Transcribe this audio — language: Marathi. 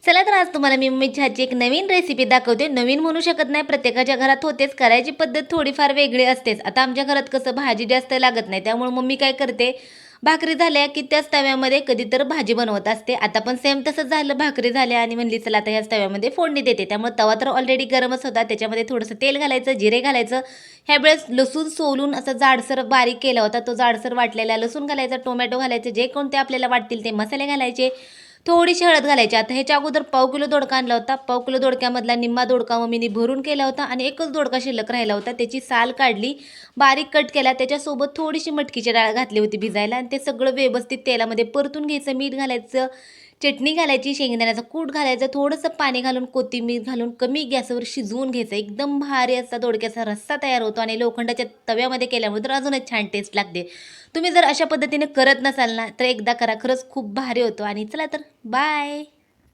चला तर आज तुम्हाला मी मम्मीच्या हातची एक नवीन रेसिपी दाखवते. नवीन म्हणू शकत नाही, प्रत्येकाच्या घरात होतेच. करायची पद्धत थोडीफार वेगळी असतेच. आता आमच्या घरात कसं भाजी जास्त लागत नाही, त्यामुळे मम्मी काय करते, भाकरी झाल्या की त्याच तव्यामध्ये कधी तर भाजी बनवत असते. आता पण सेम तसंच झालं, भाकरी झाल्या आणि म्हणली चला आता ह्याच तव्यामध्ये फोडणी देते. त्यामुळे तवा तर ऑलरेडी गरमच होता. त्याच्यामध्ये थोडंसं तेल घालायचं, जिरे घालायचं. ह्या वेळेस लसूण सोलून असं जाडसर बारीक केला होता, तो जाडसर वाटलेला लसूण घालायचा, टोमॅटो घालायचे, जे कोणते आपल्याला वाटतील ते मसाले घालायचे. थोडीशी हळद घालायची. आता ह्याच्या अगोदर पाव किलो दोडका आणला होता. पाव किलो दोडक्यामधला निम्मा दोडका मम्मीने भरून केला होता आणि एकच दोडका शिल्लक राहिला होता. त्याची साल काढली, बारीक कट केला. त्याच्यासोबत थोडीशी मटकीची डाळ घातली होती भिजायला आणि ते सगळं व्यवस्थित तेलामध्ये परतून घ्यायचं. मीठ घालायचं, चटणी घालायची, शेंगदाण्याचं कूट घालायचं, थोडंसं पाणी घालून, कोथिंबीर घालून कमी गॅसवर शिजवून घ्यायचं. एकदम भारी असा दोडक्याचा रस्सा तयार होतो आणि लोखंडाच्या तव्यामध्ये केल्यामुळे तर अजूनच छान टेस्ट लागते. तुम्ही जर अशा पद्धतीने करत नसाल ना, तर एकदा करा. खरंच खूप भारी होतो आणि चला तर बाय.